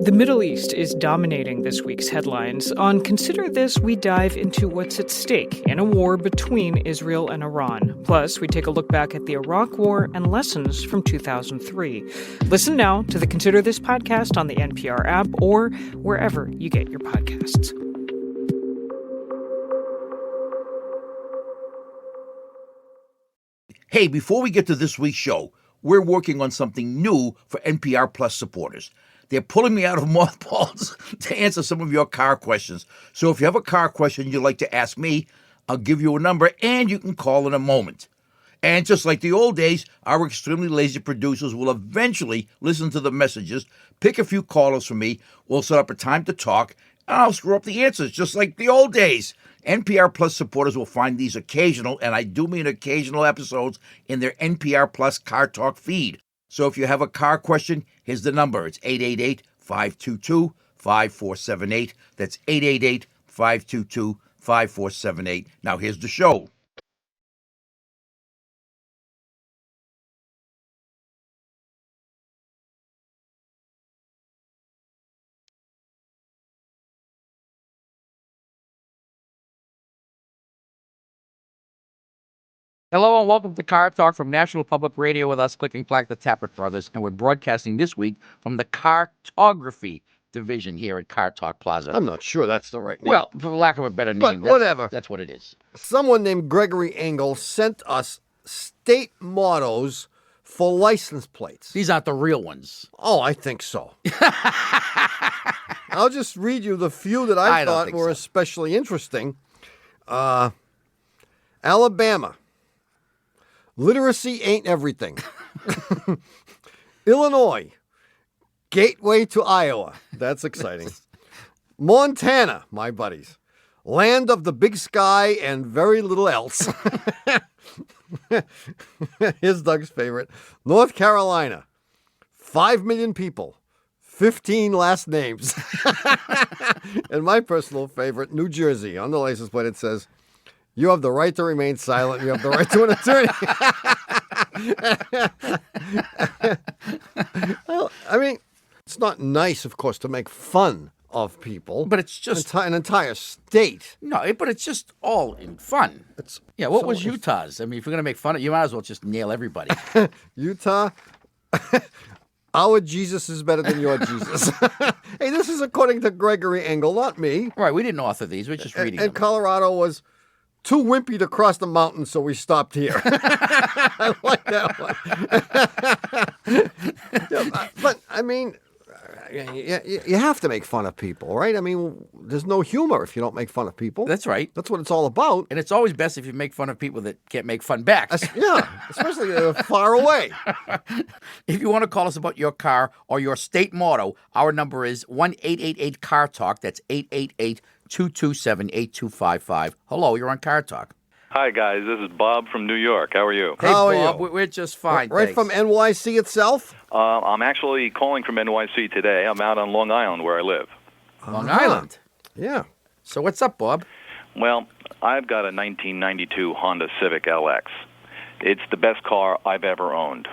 The Middle East is dominating this week's headlines. On Consider This, we dive into what's at stake in a war between Israel and Iran. Plus, we take a look back at the Iraq War and lessons from 2003. Listen now to the Consider This podcast on the NPR app or wherever you get your podcasts. Hey, before we get to this week's show, we're working on something new for NPR Plus supporters. They're pulling me out of mothballs to answer some of your car questions. So if you have a car question you'd like to ask me, I'll give you a number and you can call in a moment. And just like the old days, our extremely lazy producers will eventually listen to the messages, pick a few callers for me, we'll set up a time to talk, and I'll screw up the answers just like the old days. NPR Plus supporters will find these occasional, and I do mean occasional episodes, in their NPR Plus Car Talk feed. So if you have a car question, here's the number. It's 888-522-5478. That's 888-522-5478. Now here's the show. Hello and welcome to Car Talk from National Public Radio with us, Click and Clack, the Tappert Brothers, and we're broadcasting this week from the Cartography division here at Car Talk Plaza. I'm not sure that's the right name. Well, for lack of a better name, but whatever. That's what it is. Someone named Gregory Engel sent us state mottos for license plates. These aren't the real ones. Oh, I think so. I'll just read you the few that I thought were especially interesting. Alabama. Literacy ain't everything. Illinois. Gateway to Iowa. That's exciting. Montana, my buddies. Land of the big sky and very little else. Here's Doug's favorite. North Carolina. 5 million people. 15 last names. And my personal favorite, New Jersey. On the license plate it says, "You have the right to remain silent. You have the right to an attorney." Well, I mean, it's not nice, of course, to make fun of people. But it's just an entire state. No, but it's just all in fun. What was Utah's? I mean, if you're going to make fun of it, you might as well just nail everybody. Utah, our Jesus is better than your Jesus. Hey, this is according to Gregory Engel, not me. Right, we didn't author these. We're just reading them. And Colorado was too wimpy to cross the mountain, so we stopped here. I like that one. But, I mean, you have to make fun of people, right? I mean, there's no humor if you don't make fun of people. That's right. That's what it's all about. And it's always best if you make fun of people that can't make fun back. Yeah, especially if they're far away. If you want to call us about your car or your state motto, our number is 1-888-CAR-TALK. That's 888-227-8255. Hello, you're on Car Talk. Hi, guys. This is Bob from New York. How are you? Hey, How Bob. are you? We're just fine, Right thanks. from NYC itself? I'm actually calling from NYC today. I'm out on Long Island where I live. Long Island. Yeah. So what's up, Bob? Well, I've got a 1992 Honda Civic LX. It's the best car I've ever owned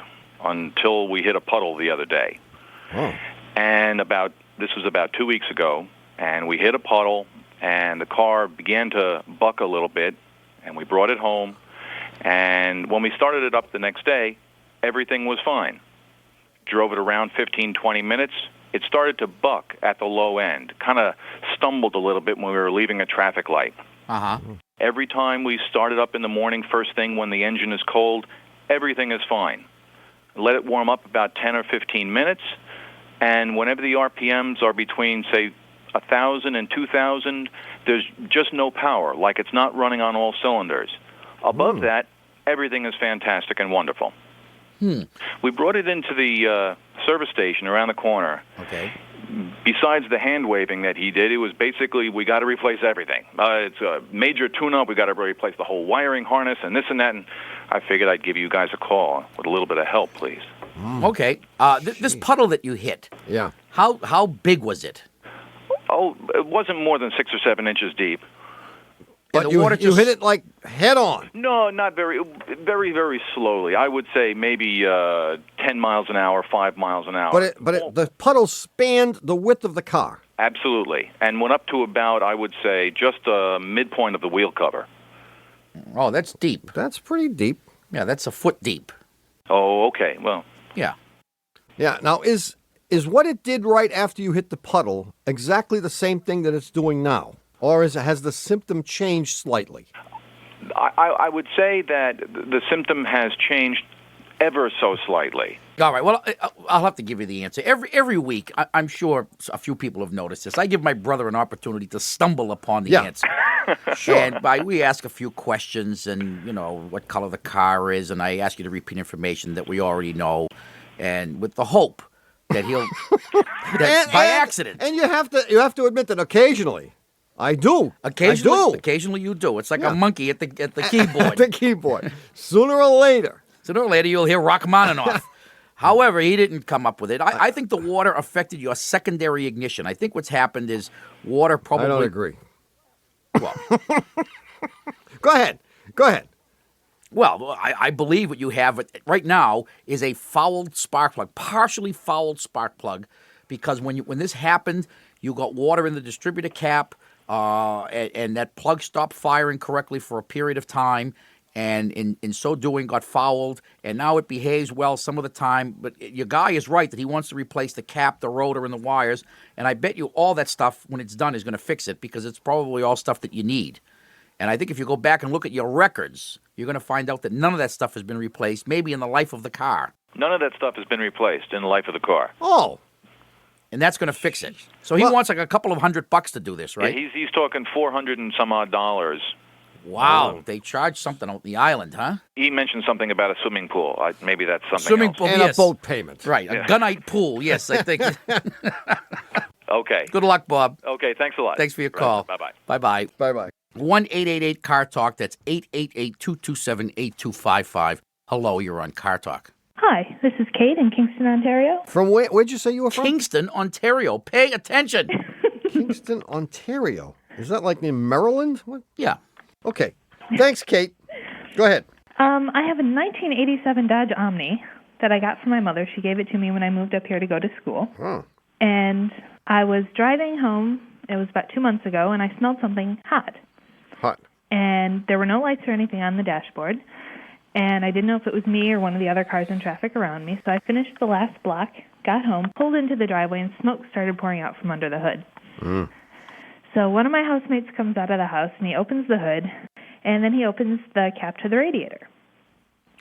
until we hit a puddle the other day. Oh. And this was about 2 weeks ago, and we hit a puddle, and the car began to buck a little bit, and we brought it home. And when we started it up the next day, everything was fine. Drove it around 15, 20 minutes. It started to buck at the low end, kind of stumbled a little bit when we were leaving a traffic light. Uh-huh. Every time we started up in the morning, first thing when the engine is cold, everything is fine. Let it warm up about 10 or 15 minutes, and whenever the RPMs are between, say, 1,000 and 2,000, there's just no power, like it's not running on all cylinders. Above that, everything is fantastic and wonderful. We brought it into the service station around the corner. Okay. Besides the hand waving that he did, it was basically, we got to replace everything. It's a major tune-up. We got to replace the whole wiring harness and this and that. And I figured I'd give you guys a call with a little bit of help, please. Okay. This puddle that you hit. Yeah. How big was it? Oh, it wasn't more than 6 or 7 inches deep. But the you, water you just hit it like head on. No, not very, very slowly. I would say maybe 10 miles an hour, 5 miles an hour. But the puddle spanned the width of the car. Absolutely. And went up to about, I would say, just midpoint of the wheel cover. Oh, that's deep. That's pretty deep. Yeah, that's a foot deep. Oh, okay. Well, Yeah. Yeah. Now, is what it did right after you hit the puddle exactly the same thing that it's doing now? Or has the symptom changed slightly? I would say that the symptom has changed ever so slightly. All right. Well, I'll have to give you the answer. Every week, I'm sure a few people have noticed this. I give my brother an opportunity to stumble upon the answer. Sure. And we ask a few questions and, what color the car is, and I ask you to repeat information that we already know, and with the hope that he'll, by accident. And you have to admit that occasionally, I do. Occasionally you do. It's like a monkey at the keyboard. At the keyboard. Sooner or later. Sooner or later, you'll hear Rachmaninoff. However, he didn't come up with it. I think the water affected your secondary ignition. I think what's happened is water probably... I don't agree. Well, Go ahead. well, I believe what you have right now is a fouled spark plug, partially fouled spark plug, because when this happened, you got water in the distributor cap, and that plug stopped firing correctly for a period of time, and in so doing got fouled, and now it behaves well some of the time. But your guy is right that he wants to replace the cap, the rotor, and the wires, and I bet you all that stuff, when it's done, is going to fix it, because it's probably all stuff that you need. And I think if you go back and look at your records, you're going to find out that none of that stuff has been replaced, maybe in the life of the car. None of that stuff has been replaced in the life of the car. Oh. And that's going to fix it. So he wants like a couple of $100 to do this, right? Yeah, he's talking $400 and some odd dollars. Wow, they charge something on the island, huh? He mentioned something about a swimming pool. Maybe that's something Swimming else. pool, And yes. a boat payment. Right, a gunite pool, yes, I think. Okay. Good luck, Bob. Okay, thanks a lot. Thanks for your call. Bye-bye. Bye-bye. Bye-bye. 1-888-CAR-TALK, that's 888-227-8255. Hello, you're on Car Talk. Hi, this is Kate in Kingston, Ontario. From where'd you say you were from? Kingston, Ontario. Pay attention. Kingston, Ontario. Is that like in Maryland? What? Yeah. Okay. Thanks, Kate. Go ahead. I have a 1987 Dodge Omni that I got from my mother. She gave it to me when I moved up here to go to school. Oh. And I was driving home, it was about 2 months ago, and I smelled something hot. Hot. And there were no lights or anything on the dashboard. And I didn't know if it was me or one of the other cars in traffic around me. So I finished the last block, got home, pulled into the driveway, and smoke started pouring out from under the hood. So one of my housemates comes out of the house, and he opens the hood, and then he opens the cap to the radiator.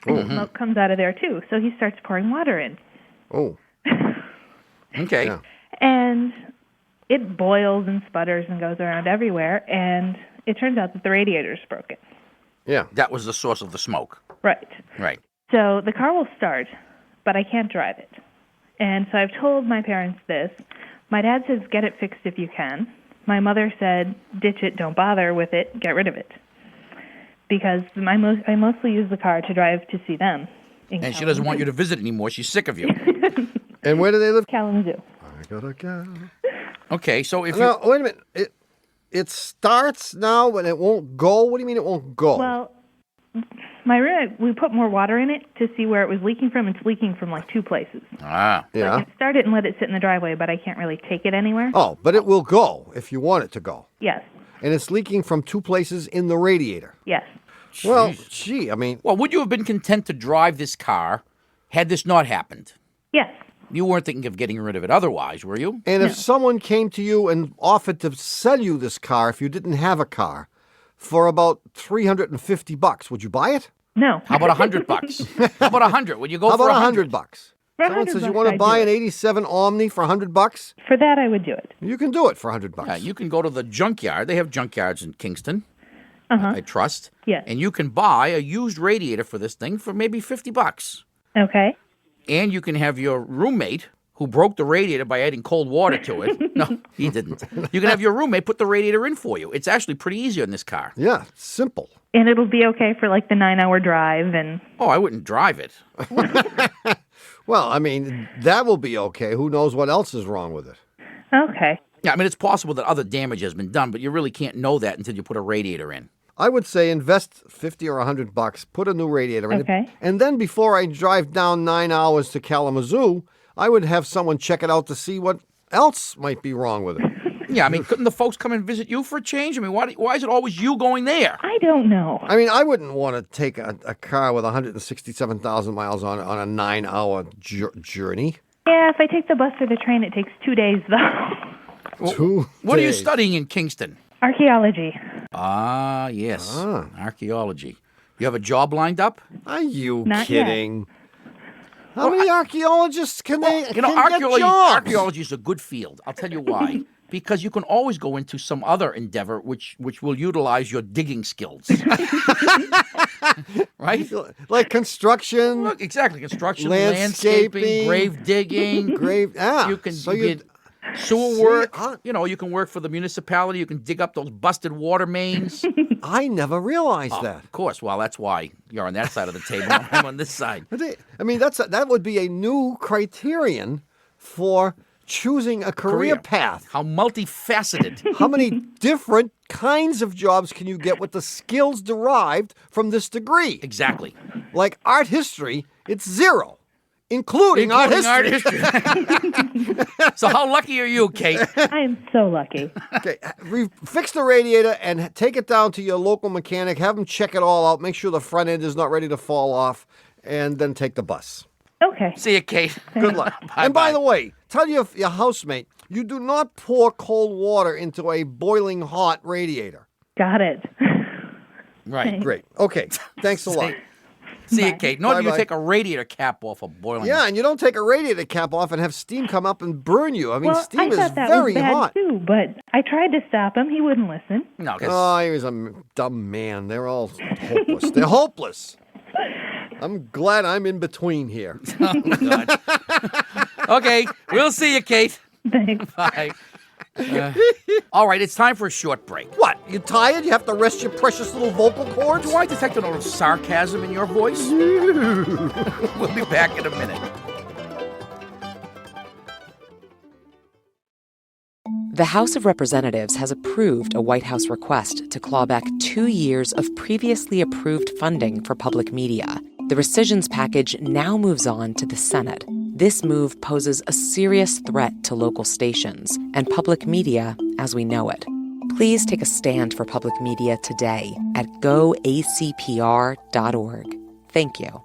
And smoke comes out of there, too. So he starts pouring water in. Oh. Okay. Yeah. And it boils and sputters and goes around everywhere, and it turns out that the radiator's broken. Yeah. That was the source of the smoke. Right. Right. So the car will start, but I can't drive it. And so I've told my parents this. My dad says, get it fixed if you can. My mother said, ditch it, don't bother with it, get rid of it. Because I mostly use the car to drive to see them. And she doesn't want you to visit anymore. She's sick of you. And where do they live? Kalamazoo. I gotta go. Okay, so if Now, wait a minute. It starts now, but it won't go? What do you mean it won't go? Well, my room, we put more water in it to see where it was leaking from. It's leaking from like 2 places. Ah. So yeah. I can start it and let it sit in the driveway, but I can't really take it anywhere. Oh, but it will go if you want it to go. Yes. And it's leaking from 2 places in the radiator. Yes. Well, gee, I mean, Well, would you have been content to drive this car had this not happened? Yes. You weren't thinking of getting rid of it otherwise, were you? and if someone came to you and offered to sell you this car if you didn't have a car for about $350, would you buy it? No. How about $100? How about 100? Would you go How for about $100? $100? For Someone says you $100 want to I'd buy do an it. '87 Omni for $100. For that, I would do it. You can do it for $100. Yeah, you can go to the junkyard. They have junkyards in Kingston, I trust. Yes. And you can buy a used radiator for this thing for maybe $50. Okay. And you can have your roommate, who broke the radiator by adding cold water to it. No, he didn't. You can have your roommate put the radiator in for you. It's actually pretty easy on this car. Yeah, simple. And it'll be okay for like the 9-hour drive and... Oh, I wouldn't drive it. Well, I mean, that will be okay. Who knows what else is wrong with it? Okay. Yeah, I mean, it's possible that other damage has been done, but you really can't know that until you put a radiator in. I would say invest $50 or $100, put a new radiator in Okay. it, and then before I drive down 9 hours to Kalamazoo, I would have someone check it out to see what else might be wrong with it. Yeah, I mean, couldn't the folks come and visit you for a change? I mean, why is it always you going there? I don't know. I mean, I wouldn't want to take a car with 167,000 miles on a 9-hour journey. Yeah, if I take the bus or the train, it takes 2 days, though. 2 What are you days. studying in Kingston? Archaeology. Ah, yes, archaeology. You have a job lined up? Are you Not kidding? How many archaeologists can they You know, can get jobs? archaeology is a good field. I'll tell you why. Because you can always go into some other endeavor which will utilize your digging skills. Right? Like construction, Look, exactly. Construction, Landscaping. landscaping, grave digging. grave. You can so get sewer See, work. I- You know, you can work for the municipality. You can dig up those busted water mains. I never realized that. Of course. Well, that's why you're on that side of the table. I'm on this side. I mean, that would be a new criterion for choosing a career path. How multifaceted. How many different kinds of jobs can you get with the skills derived from this degree? Exactly. Like art history, it's 0, including art history. So how lucky are you, Kate? I am so lucky. Okay, fix the radiator and take it down to your local mechanic. Have them check it all out. Make sure the front end is not ready to fall off, and then take the bus. Okay. See you, Kate. Good luck. And by the way, tell your housemate, you do not pour cold water into a boiling hot radiator. Got it. Right. Great. Okay. Thanks a lot. See you, Bye. Kate. Nor do you Bye-bye. take a radiator cap off a boiling. Yeah, and you don't take a radiator cap off and have steam come up and burn you. I mean, Well, steam I is thought that very was bad hot. too, but I tried to stop him. He wouldn't listen. No, 'cause- Oh, he was a dumb man. They're all hopeless. They're hopeless. I'm glad I'm in between here. oh, God. Okay, we'll see you, Kate. Thanks. Bye. All right, it's time for a short break. What? You tired? You have to rest your precious little vocal cords? Do I detect a little sarcasm in your voice? We'll be back in a minute. The House of Representatives has approved a White House request to claw back 2 years of previously approved funding for public media. The rescissions package now moves on to the Senate. This move poses a serious threat to local stations and public media as we know it. Please take a stand for public media today at goacpr.org. Thank you.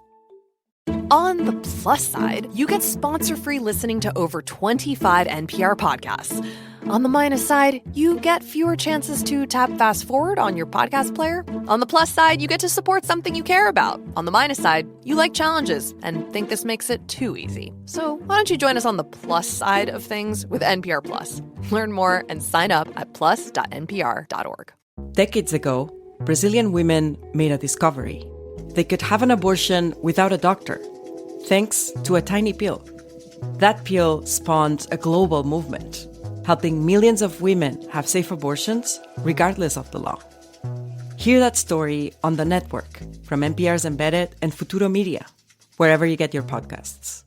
On the plus side, you get sponsor-free listening to over 25 NPR podcasts. On the minus side, you get fewer chances to tap fast forward on your podcast player. On the plus side, you get to support something you care about. On the minus side, you like challenges and think this makes it too easy. So why don't you join us on the plus side of things with NPR Plus? Learn more and sign up at plus.npr.org. Decades ago, Brazilian women made a discovery. They could have an abortion without a doctor, thanks to a tiny pill. That pill spawned a global movement, helping millions of women have safe abortions regardless of the law. Hear that story on The Network from NPR's Embedded and Futuro Media, wherever you get your podcasts.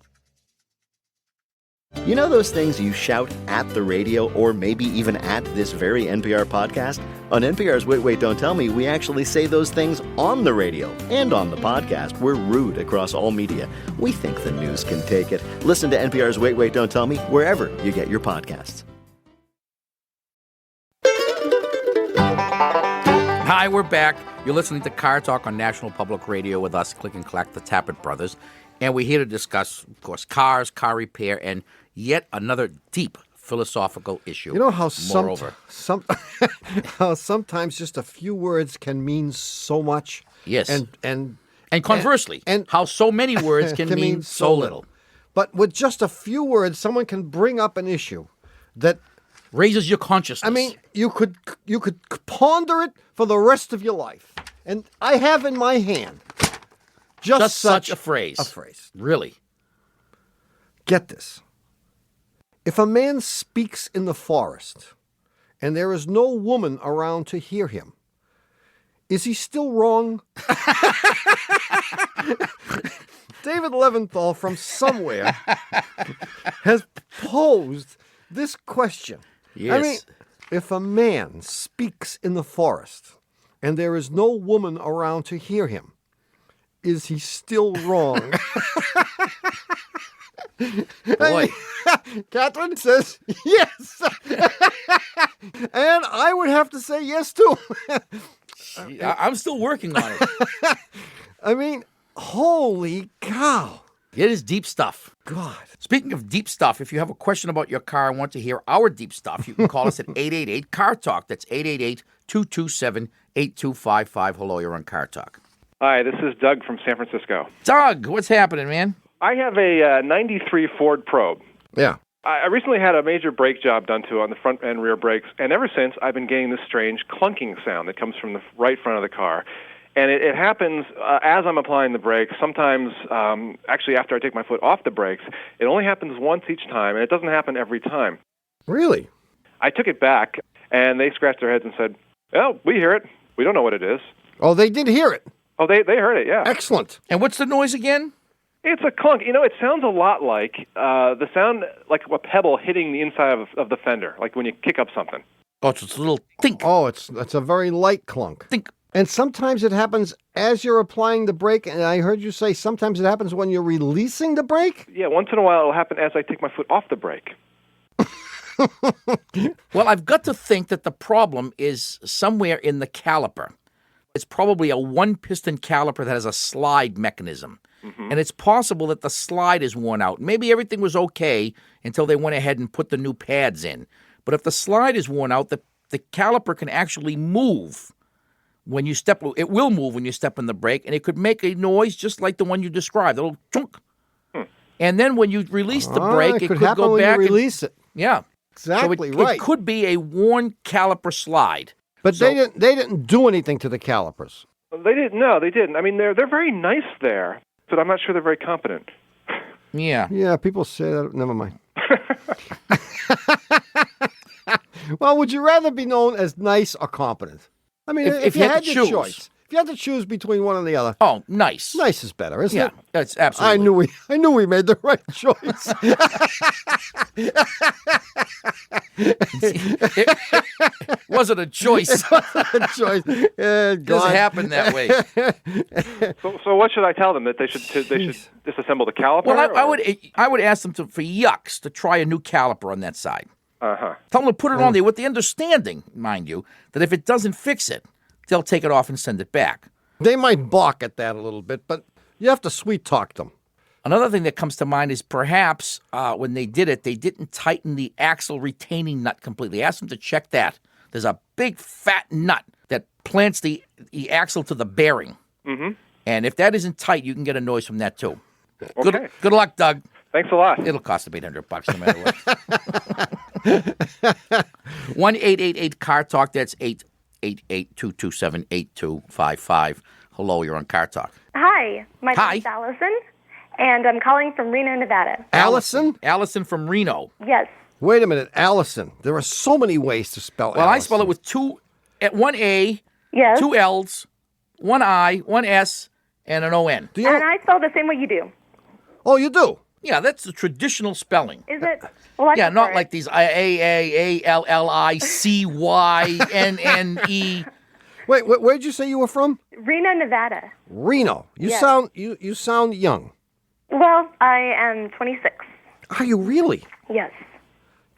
You know those things you shout at the radio or maybe even at this very NPR podcast? On NPR's Wait, Wait, Don't Tell Me, we actually say those things on the radio and on the podcast. We're rude across all media. We think the news can take it. Listen to NPR's Wait, Wait, Don't Tell Me wherever you get your podcasts. Hi, we're back. You're listening to Car Talk on National Public Radio with us, Click and Clack, the Tappet Brothers. And we're here to discuss, of course, cars, car repair, and yet another deep philosophical issue. You know how moreover. how sometimes just a few words can mean so much? Yes. And conversely, and how so many words can mean so little. But with just a few words, someone can bring up an issue that Raises your consciousness. I mean, you could ponder it for the rest of your life. And I have in my hand just such a phrase. A phrase. Really? Get this. If a man speaks in the forest and there is no woman around to hear him, is he still wrong? David Leventhal from somewhere has posed this question. Yes. I mean, if a man speaks in the forest and there is no woman around to hear him, is he still wrong? Boy. Catherine says yes. And I would have to say yes, too. I'm still working on it. I mean, holy cow. It is deep stuff. God. Speaking of deep stuff, if you have a question about your car and want to hear our deep stuff, you can call us at 888-CAR-TALK. That's 888-227-8255. Hello, you're on Car Talk. Hi, this is Doug from San Francisco. Doug, what's happening, man? I have a 93 Ford Probe. Yeah. I recently had a major brake job done to it on the front and rear brakes, and ever since I've been getting this strange clunking sound that comes from the right front of the car. And it happens as I'm applying the brakes. Sometimes, actually, after I take my foot off the brakes, it only happens once each time, and it doesn't happen every time. Really? I took it back, and they scratched their heads and said, "Oh, we hear it. We don't know what it is." Oh, they did hear it. Oh, they heard it, yeah. Excellent. And what's the noise again? It's a clunk. You know, it sounds a lot like the sound like a pebble hitting the inside of the fender, like when you kick up something. Oh, it's a little think. Oh, it's a very light clunk. Think. And sometimes it happens as you're applying the brake, and I heard you say sometimes it happens when you're releasing the brake? Yeah, once in a while it'll happen as I take my foot off the brake. Well, I've got to think that the problem is somewhere in the caliper. It's probably a one-piston caliper that has a slide mechanism. Mm-hmm. And it's possible that the slide is worn out. Maybe everything was okay until they went ahead and put the new pads in. But if the slide is worn out, the caliper can actually move when you step. It will move when you step in the brake, and it could make a noise just like the one you described, a little chunk. And then when you release the brake, it could happen go when back. You release it. Yeah. Exactly so right. It could be a worn caliper slide. But they didn't do anything to the calipers. They didn't. No, they didn't. I mean, they're very nice there, but I'm not sure they're very competent. Yeah. Yeah, people say that. Never mind. Well, would you rather be known as nice or competent? I mean, if you had your choice. If you had to choose between one and the other. Oh, nice. Nice is better, isn't it? Yeah, that's absolutely. I knew we made the right choice. It wasn't a choice. It wasn't a choice. It just happened that way. So what should I tell them? That they should disassemble the caliper? Well, I would ask them for yucks to try a new caliper on that side. Uh-huh. Tell them to put it on there with the understanding, mind you, that if it doesn't fix it, they'll take it off and send it back. They might balk at that a little bit, but you have to sweet talk them. Another thing that comes to mind is perhaps when they did it, they didn't tighten the axle retaining nut completely. Ask them to check that. There's a big fat nut that plants the axle to the bearing. Mm-hmm. And if that isn't tight, you can get a noise from that too. Okay. Good luck, Doug. Thanks a lot. It'll cost them $800 no matter what. 1-888-CAR-TALK. That's 888-227-8255. Hello, you're on Car Talk. Hi, my name is Allison, and I'm calling from Reno, Nevada. Allison? Allison from Reno. Yes. Wait a minute, Allison. There are so many ways to spell Allison. Well, I spell it with one A, yes, 2 L's, 1 I, 1 S, and an O-N. And I spell the same way you do. Oh, you do? Yeah, that's the traditional spelling. Is it? Well, yeah, not like these A-A-A-L-L-I-C-Y-N-N-E. Wait, where'd you say you were from? Reno, Nevada. Reno. You Yes. sound young. Well, I am 26. Are you really? Yes.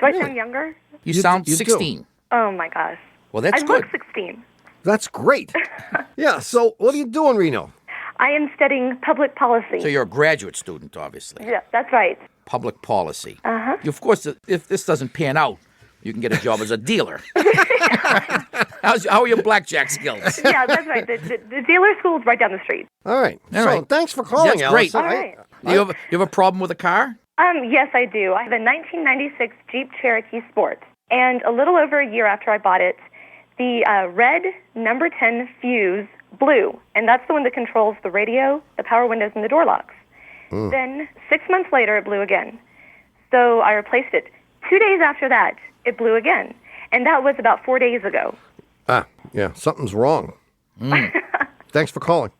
Do I sound younger? You sound you 16. do. Oh, my gosh. Well, that's I good. look 16. That's great. Yeah, so what do you do in Reno? I am studying public policy. So you're a graduate student, obviously. Yeah, that's right. Public policy. Uh-huh. Of course, if this doesn't pan out, you can get a job as a dealer. How are your blackjack skills? Yeah, that's right. The dealer school's right down the street. All right. All right. Thanks for calling, That's great. Allison. All right. You have a problem with a car? Yes, I do. I have a 1996 Jeep Cherokee Sport. And a little over a year after I bought it, the red number 10 fuse blew. And that's the one that controls the radio, the power windows, and the door locks. Then 6 months later, it blew again. So I replaced it. 2 days after that, it blew again. And that was about 4 days ago. Ah, yeah, something's wrong. Thanks for calling.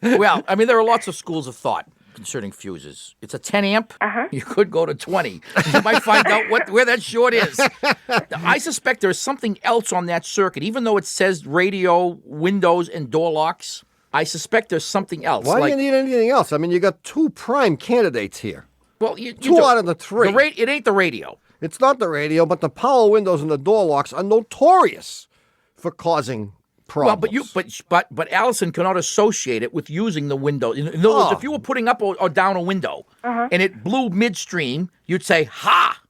Well, I mean, there are lots of schools of thought. concerning fuses. It's a 10 amp. You could go to 20. You might find out where that short is. I suspect there's something else on that circuit. Even though it says radio, windows, and door locks, I suspect there's something else. Why do you need anything else? I mean, you got 2 prime candidates here. Well, you two do. out of the 3. It ain't the radio. It's not the radio, but the power windows and the door locks are notorious for causing problems. Well, but Allison cannot associate it with using the window. In other words, if you were putting up or down a window and it blew midstream, you'd say, "Ha!"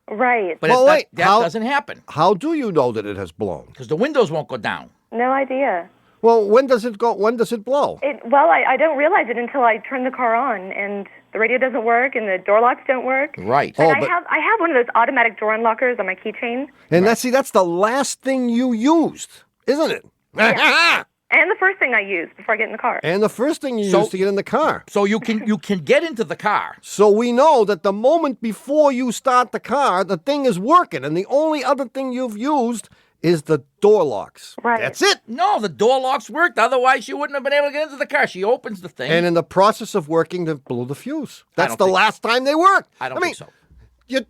Right. But that doesn't happen. How do you know that it has blown? Because the windows won't go down. No idea. Well, when does it go? When does it blow? I don't realize it until I turn the car on, and the radio doesn't work, and the door locks don't work. Right. And I have one of those automatic door unlockers on my keychain. And that's the last thing you used, isn't it? Yeah. And the first thing I use before I get in the car. And the first thing you use to get in the car. So you can get into the car. So we know that the moment before you start the car, the thing is working, and the only other thing you've used is the door locks. Right. That's it. No, the door locks worked. Otherwise, she wouldn't have been able to get into the car. She opens the thing. And in the process of working, they blew the fuse. That's the last time they worked. I don't think so. You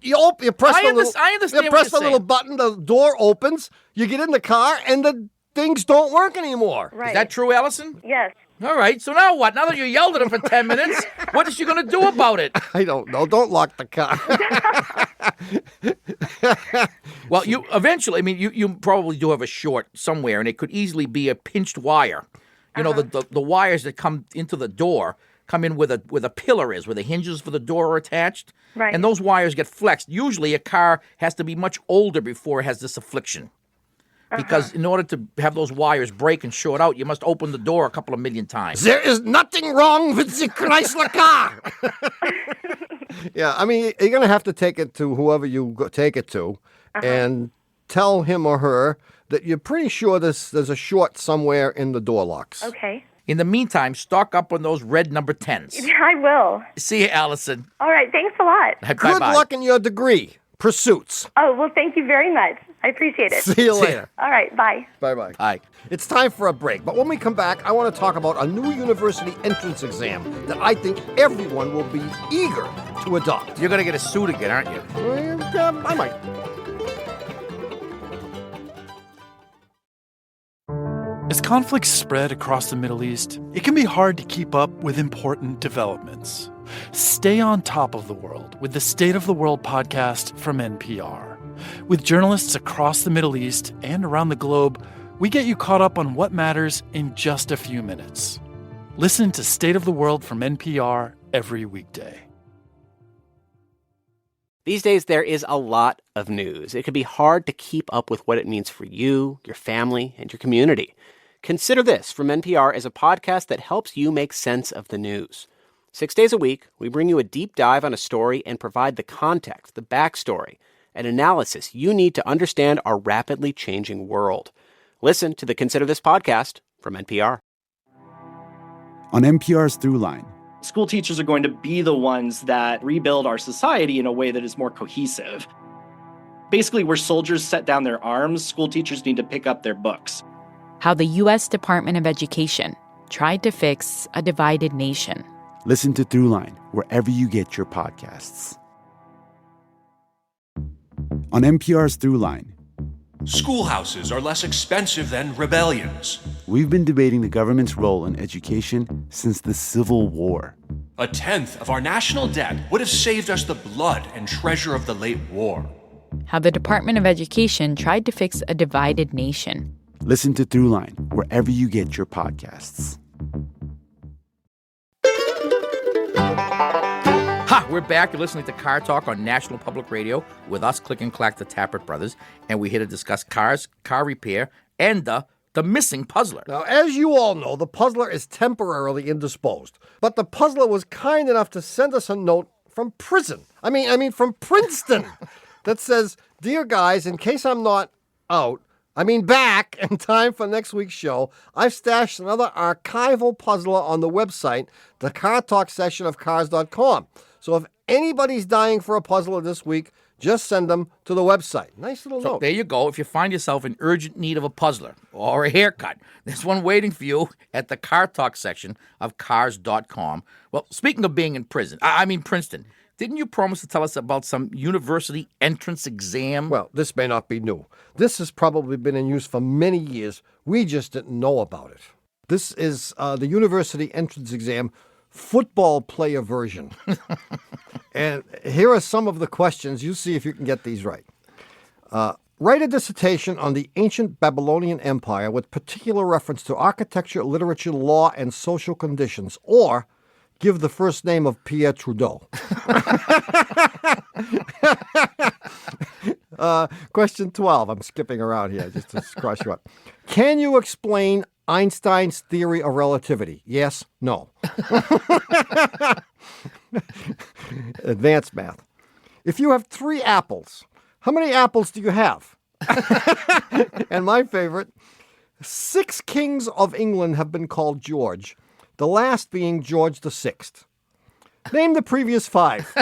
press I understand you press the what you're little button, the door opens, you get in the car, and the things don't work anymore. Right. Is that true, Allison? Yes. All right, so now what? Now that you yelled at him for 10 minutes, what is she going to do about it? I don't know. Don't lock the car. Well, you eventually, you probably do have a short somewhere, and it could easily be a pinched wire. You know, the wires that come into the door come in where the pillar is, where the hinges for the door are attached. Right. And those wires get flexed. Usually a car has to be much older before it has this affliction. Because in order to have those wires break and short out, you must open the door a couple of million times. There is nothing wrong with the Chrysler car. Yeah, I mean, you're going to have to take it to whoever you take it to and tell him or her that you're pretty sure there's a short somewhere in the door locks. Okay. In the meantime, stock up on those red number 10s. I will. See you, Allison. All right. Thanks a lot. Good luck in your degree pursuits. Oh, well, thank you very much. I appreciate it. See you later. All right. Bye. Bye-bye. Bye. It's time for a break, but when we come back, I want to talk about a new university entrance exam that I think everyone will be eager to adopt. You're going to get a suit again, aren't you? I might. As conflicts spread across the Middle East, it can be hard to keep up with important developments. Stay on top of the world with the State of the World podcast from NPR. With journalists across the Middle East and around the globe, we get you caught up on what matters in just a few minutes. Listen to State of the World from NPR every weekday. These days, there is a lot of news. It can be hard to keep up with what it means for you, your family, and your community. Consider This from NPR as a podcast that helps you make sense of the news. 6 days a week, we bring you a deep dive on a story and provide the context, the backstory, and analysis you need to understand our rapidly changing world. Listen to the Consider This podcast from NPR. On NPR's Throughline. School teachers are going to be the ones that rebuild our society in a way that is more cohesive. Basically, where soldiers set down their arms, school teachers need to pick up their books. How the U.S. Department of Education tried to fix a divided nation. Listen to Throughline wherever you get your podcasts. On NPR's Throughline. Schoolhouses are less expensive than rebellions. We've been debating the government's role in education since the Civil War. 1/10 of our national debt would have saved us the blood and treasure of the late war. How the Department of Education tried to fix a divided nation. Listen to Throughline wherever you get your podcasts. Ha! We're back. You're listening to Car Talk on National Public Radio with us, Click and Clack, the Tappert brothers, and we're here to discuss cars, car repair, and the missing puzzler. Now, as you all know, the puzzler is temporarily indisposed, but the puzzler was kind enough to send us a note from prison. I mean from Princeton that says, "Dear guys, in case I'm not back in time for next week's show, I've stashed another archival puzzler on the website, the Car Talk section of cars.com. So if anybody's dying for a puzzler this week, Just send them to the website. Nice little So note. there you go. If you find yourself in urgent need of a puzzler or a haircut, there's one waiting for you at the Car Talk section of cars.com. Well, speaking of being in Princeton, didn't you promise to tell us about some university entrance exam? Well, this may not be new. This has probably been in use for many years. We just didn't know about it. This is the university entrance exam football player version. And here are some of the questions. You see if you can get these right. Write a dissertation on the ancient Babylonian Empire with particular reference to architecture, literature, law, and social conditions, or give the first name of Pierre Trudeau. Question 12. I'm skipping around here just to cross you up. Can you explain Einstein's theory of relativity? Yes, no. Advanced math. If you have 3 apples, how many apples do you have? And my favorite, 6 kings of England have been called George, the last being George VI. Name the previous 5.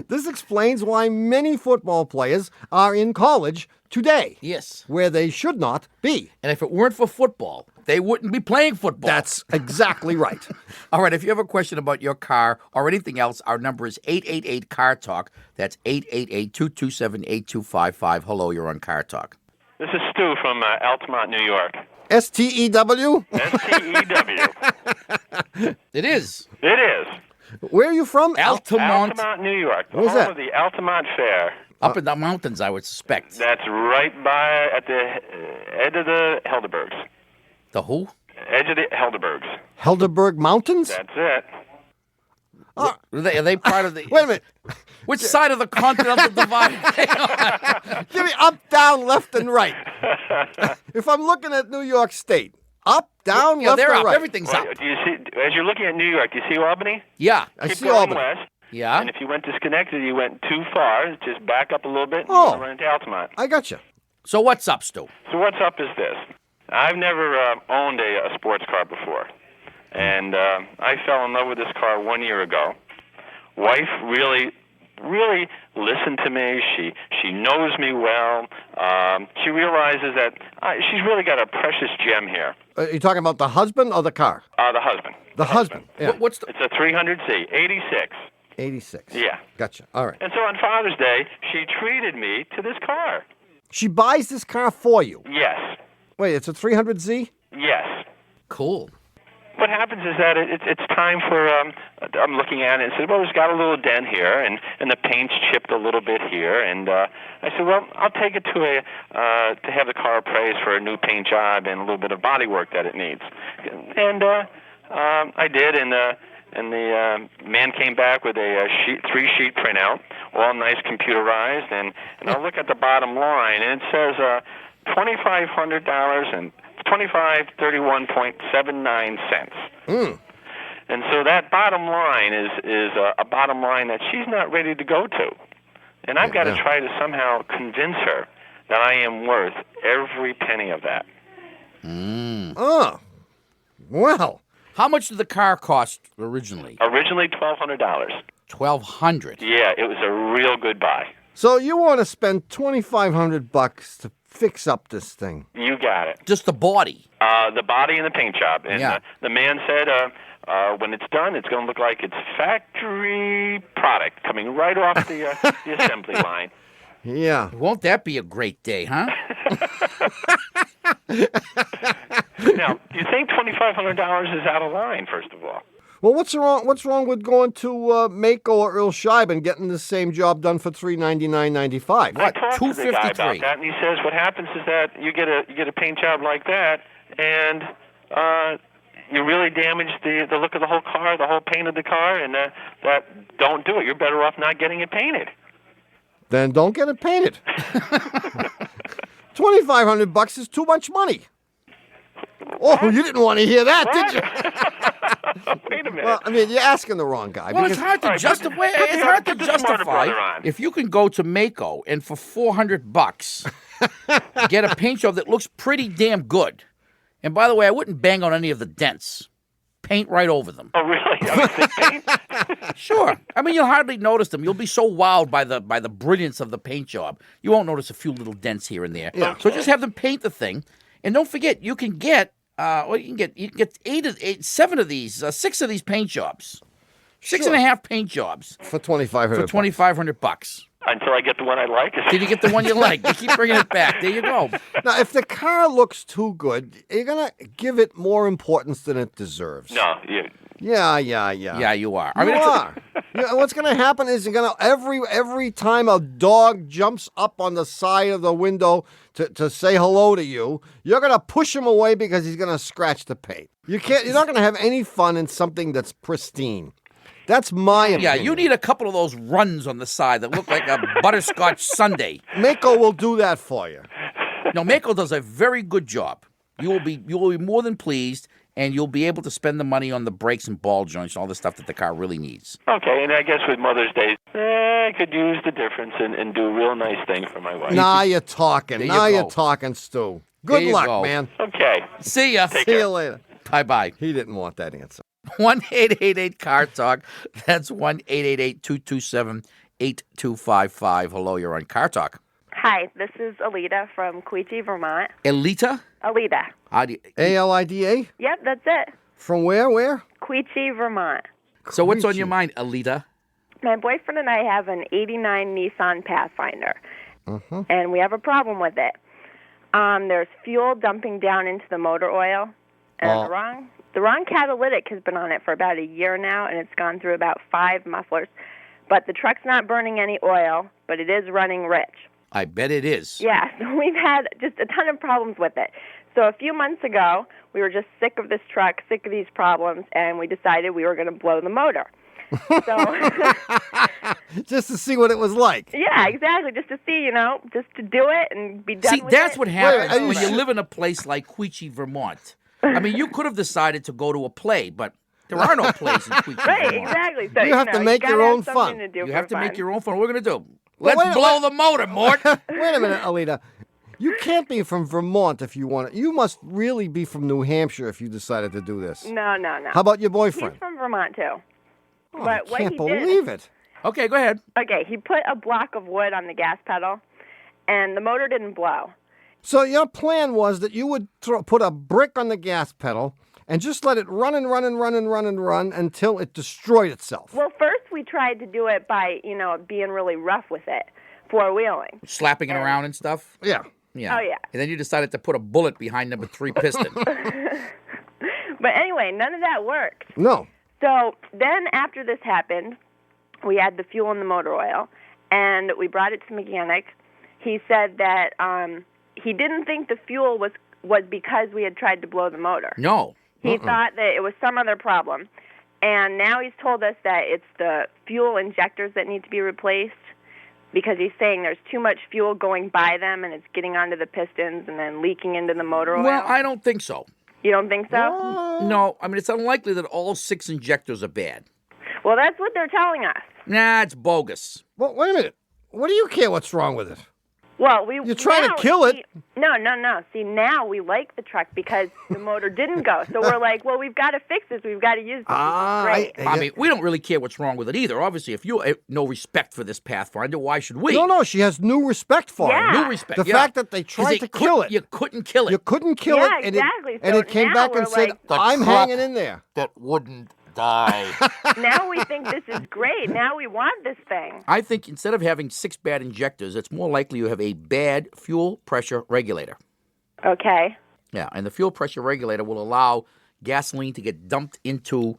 This explains why many football players are in college today. Yes. Where they should not be. And if it weren't for football, they wouldn't be playing football. That's exactly right. All right, if you have a question about your car or anything else, our number is 888-CAR-TALK. That's 888-227-8255. Hello, you're on Car Talk. This is Stu from Altamont, New York. S-T-E-W? S-T-E-W. It is. It is. Where are you from? Altamont. Altamont, New York. What was Home that? of the Altamont Fair. Up in the mountains, I would suspect. That's right by at the edge of the Helderbergs. The who? Edge of the Helderbergs. Helderberg Mountains? That's it. Are they part of the... Wait a minute. Which side of the continental divide? Give me up, down, left, and right. If I'm looking at New York State, up, down, left, they're or up. right? Everything's up. Do you see, as you're looking at New York, do you see Albany? Yeah. I Keep see going Albany. west. Yeah. And if you went to Schenectady, you went too far. Just back up a little bit and Oh. you'll run into Altamont. I got you. So what's up, Stu? So what's up is this. I've never owned a sports car before. And I fell in love with this car 1 year ago. Wife really listened to me. She knows me well. She realizes that she's really got a precious gem here. Are you talking about the husband or the car? The husband. The husband. Yeah. What's the... It's a 300Z, 86. 86. Yeah. Gotcha. All right. And so on Father's Day, she treated me to this car. She buys this car for you. Yes. Wait, it's a 300Z? Yes. Cool. What happens is that it's time for, I'm looking at it and said, well, it's got a little dent here, and the paint's chipped a little bit here. And I said, well, I'll take it to have the car appraised for a new paint job and a little bit of body work that it needs. And I did, and the man came back with a 3-sheet printout, all nice computerized, and I'll look at the bottom line, and it says $2,500 and $25.31.79. And so that bottom line is a bottom line that she's not ready to go to. And I've got to try to somehow convince her that I am worth every penny of that. Oh, wow. How much did the car cost originally? Originally, $1,200. $1,200. Yeah, it was a real good buy. So you want to spend $2,500 to fix up this thing? You got it. Just the body. The body and the paint job. And Yeah. the man said when it's done, it's going to look like it's factory product coming right off the assembly line. Yeah. Won't that be a great day, huh? Now, do you think $2,500 is out of line, first of all? Well, what's wrong with going to Mako or Earl Scheib and getting the same job done for $399.95? I talked to the guy about that, and he says what happens is that you get a paint job like that, and you really damage the look of the whole car, the whole paint of the car, and that don't do it. You're better off not getting it painted. Then don't get it painted. $2,500 is too much money. Oh, you didn't want to hear that, did you? Wait a minute. Well, I mean, you're asking the wrong guy. Well, it's hard to justify. It's hard to justify if you can go to Mako and for $400 get a paint job that looks pretty damn good. And by the way, I wouldn't bang on any of the dents. paint right over them. Oh, really? Thick paint? Sure. I mean, you'll hardly notice them. You'll be so wowed by the brilliance of the paint job. You won't notice a few little dents here and there. Yeah. So just have them paint the thing. And don't forget, you can get you can get 6 of these paint jobs. Six and a half paint jobs. For $2,500. For $2,500. Until I get the one I like. Till you get the one you like. You keep bringing it back. There you go. Now, if the car looks too good, you're going to give it more importance than it deserves. No, you. Yeah. Yeah, you are. You are. Yeah, what's going to happen is you're going to every time a dog jumps up on the side of the window to say hello to you, you're going to push him away because he's going to scratch the paint. You're not going to have any fun in something that's pristine. That's my opinion. Yeah, you need a couple of those runs on the side that look like a butterscotch sundae. Mako will do that for you. No, Mako does a very good job. You will be more than pleased, and you'll be able to spend the money on the brakes and ball joints and all the stuff that the car really needs. Okay, and I guess with Mother's Day, I could use the difference and do a real nice thing for my wife. Now you're talking. There Now you you're go. talking, Stu. Good There you luck, go. man. Okay. See ya. See you later. Bye-bye. He didn't want that answer. 1-888-CAR-TALK. That's 1-888-227-8255. Hello, you're on Car Talk. Hi, this is Alita from Quechee, Vermont. Alita? Alita. How do you, Alida? Yep, that's it. From where? Quechee, Vermont. So what's on your mind, Alita? My boyfriend and I have an 89 Nissan Pathfinder, Uh-huh. and we have a problem with it. There's fuel dumping down into the motor oil, and the wrong catalytic has been on it for about a year now, and it's gone through about 5 mufflers. But the truck's not burning any oil, but it is running rich. I bet it is. Yeah, so we've had just a ton of problems with it. So a few months ago, we were just sick of this truck, sick of these problems, and we decided we were going to blow the motor. So just to see what it was like. Yeah, exactly. Just to see, just to do it and be done See, with that's it. what happens when you live in a place like Quechee, Vermont. I mean, you could have decided to go to a play, but there are no plays in Quechee, Right, Vermont. exactly. So, You have to make gotta your have own something fun. to do You for have to fun. make your own fun. What are we going to do? Well, Let's blow the motor, Mort. Wait a minute, Alita. You can't be from Vermont if you want it. You must really be from New Hampshire if you decided to do this. No. How about your boyfriend? He's from Vermont, too. Oh, But I what can't he believe did, it. Okay, go ahead. Okay, he put a block of wood on the gas pedal, and the motor didn't blow. So your plan was that you would put a brick on the gas pedal and just let it run until it destroyed itself. Well, first we tried to do it by, being really rough with it, four-wheeling. Slapping it around and stuff? Yeah. Yeah. Oh, yeah. And then you decided to put a bullet behind number 3 piston. But anyway, none of that worked. No. So then after this happened, we had the fuel in the motor oil, and we brought it to the mechanic. He said that he didn't think the fuel was because we had tried to blow the motor. No. He thought that it was some other problem. And now he's told us that it's the fuel injectors that need to be replaced because he's saying there's too much fuel going by them and it's getting onto the pistons and then leaking into the motor oil. Well, I don't think so. You don't think so? No. I mean, it's unlikely that all 6 injectors are bad. Well, that's what they're telling us. Nah, it's bogus. Well, wait a minute. What do you care what's wrong with it? Well, You're trying to kill it. No. See, now we like the truck because the motor didn't go. So we're like, well, we've got to fix this. We've got to use this. Right. I mean, we don't really care what's wrong with it either. Obviously, if you have no respect for this Pathfinder, why should we? No, she has new respect for it. New respect. The fact that they tried to kill it. You couldn't kill it. You couldn't kill Yeah, it. And exactly. and So it came now back and we're said, like- I'm hanging in there. That wouldn't die. Now we think this is great. Now we want this thing. I think instead of having 6 bad injectors, it's more likely you have a bad fuel pressure regulator. Okay. Yeah, and the fuel pressure regulator will allow gasoline to get dumped into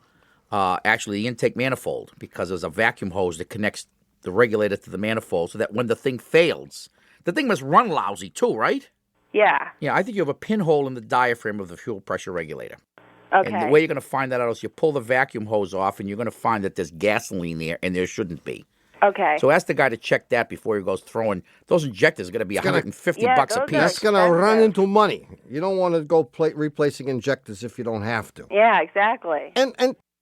actually the intake manifold because there's a vacuum hose that connects the regulator to the manifold so that when the thing fails, the thing must run lousy too, right? Yeah. Yeah, I think you have a pinhole in the diaphragm of the fuel pressure regulator. Okay. And the way you're going to find that out is you pull the vacuum hose off and you're going to find that there's gasoline there and there shouldn't be. Okay. So ask the guy to check that before he goes throwing. Those injectors are going to be $150 bucks a piece. That's going to run into money. You don't want to go replacing injectors if you don't have to. Yeah, exactly. And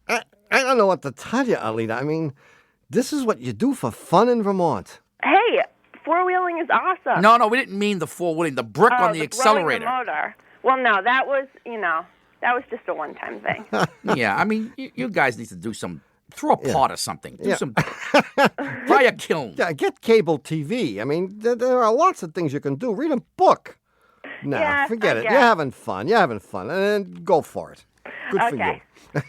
I don't know what to tell you, Alita. I mean, this is what you do for fun in Vermont. Hey, four-wheeling is awesome. No, we didn't mean the 4-wheeling. The brick on the accelerator. Blowing the motor. Well, no, that was, That was just a one-time thing. Yeah, I mean, you guys need to do throw a pot or something. Do Yeah. try a kiln. Yeah, get cable TV. I mean, there are lots of things you can do. Read a book. Nah, Yeah, forget I it. guess. You're having fun. And go for it. Good for Okay.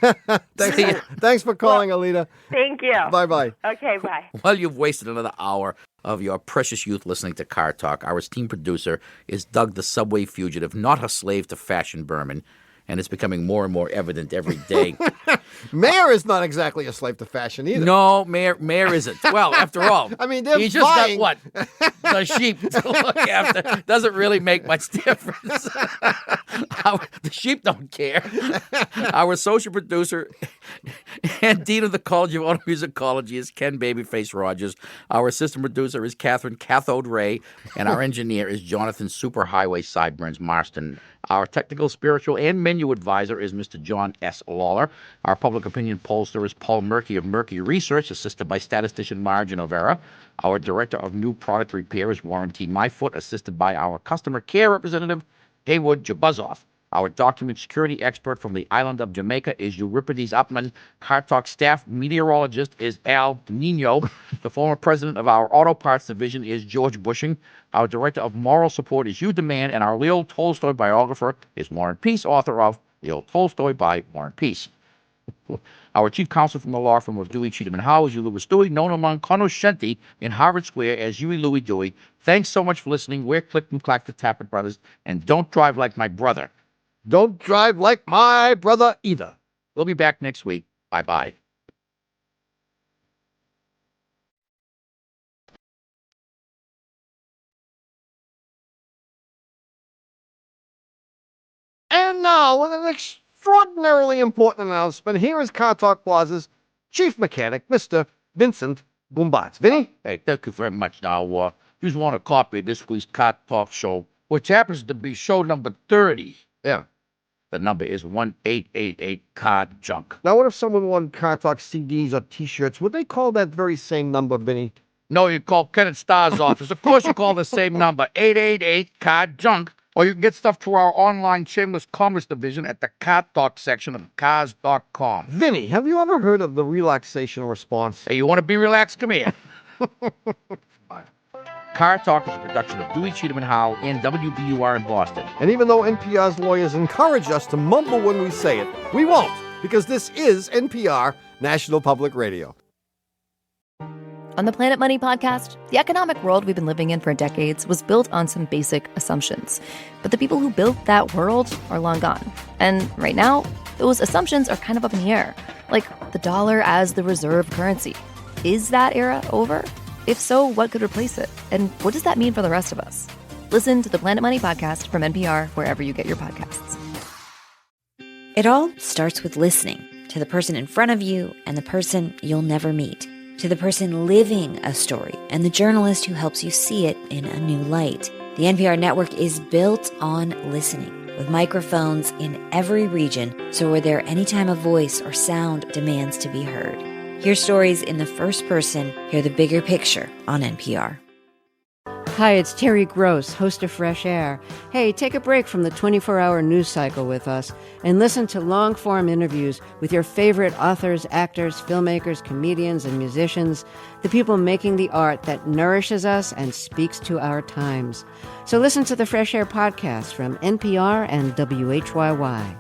you. Thanks for calling, Alita. Thank you. Bye-bye. Okay, bye. Well, you've wasted another hour of your precious youth listening to Car Talk. Our esteemed producer is Doug the Subway Fugitive, not a slave to fashion Berman, and it's becoming more and more evident every day. Mayor is not exactly a slave to fashion either. No, Mayor isn't. Well, after all, I mean, they're he's just vying. got what? The sheep to look after. Doesn't really make much difference. The sheep don't care. Our social producer and dean of the College of Auto Musicology is Ken Babyface Rogers. Our assistant producer is Catherine Cathode Ray, and our engineer is Jonathan Superhighway Sideburns Marston. Our technical, spiritual, and menu advisor is Mr. John S. Lawler. Our public opinion pollster is Paul Murky of Murky Research, assisted by statistician Margin Overa. Our director of new product repair is Warren T. Myfoot, assisted by our customer care representative, Haywood Jabuzoff. Our document security expert from the island of Jamaica is Euripides Upman. Car Talk staff meteorologist is Al Nino. The former president of our auto parts division is George Bushing. Our director of moral support is Hugh Demand, and our Leo Tolstoy biographer is Warren Peace, author of Leo Tolstoy by Warren Peace. Our chief counsel from the law firm of Dewey, Cheatham & Howe is Louis Dewey, known among cognoscenti in Harvard Square as Huey Louie Dewey. Thanks so much for listening. We're Click and Clack the Tappet Brothers, and don't drive like my brother. Don't drive like my brother either. We'll be back next week. Bye-bye. And now, with an extraordinarily important announcement, here is Car Talk Plaza's chief mechanic, Mr. Vincent Boombatz. Vinny? Hey, thank you very much. Now, just want a copy of this week's Car Talk show, which happens to be show number 30. Yeah. The number is 1888 Car Junk. Now, what if someone wanted Car Talk CDs or T-shirts? Would they call that very same number, Vinny? No, you call Kenneth Starr's office. Of course, you call the same number, 888 Car Junk. Or you can get stuff through our online shameless commerce division at the Car Talk section of cars.com. Vinny, have you ever heard of the relaxation response? Hey, you want to be relaxed? Come here. Car Talk is a production of Dewey, Cheatham & Howe and WBUR in Boston. And even though NPR's lawyers encourage us to mumble when we say it, we won't, because this is NPR, National Public Radio. On the Planet Money podcast, the economic world we've been living in for decades was built on some basic assumptions. But the people who built that world are long gone. And right now, those assumptions are kind of up in the air. Like the dollar as the reserve currency. Is that era over? If so, what could replace it? And what does that mean for the rest of us? Listen to the Planet Money podcast from NPR wherever you get your podcasts. It all starts with listening to the person in front of you and the person you'll never meet, to the person living a story and the journalist who helps you see it in a new light. The NPR network is built on listening, with microphones in every region, so we're there anytime a voice or sound demands to be heard. Hear stories in the first person, hear the bigger picture on NPR. Hi, it's Terry Gross, host of Fresh Air. Hey, take a break from the 24-hour news cycle with us and listen to long-form interviews with your favorite authors, actors, filmmakers, comedians, and musicians, the people making the art that nourishes us and speaks to our times. So listen to the Fresh Air podcast from NPR and WHYY.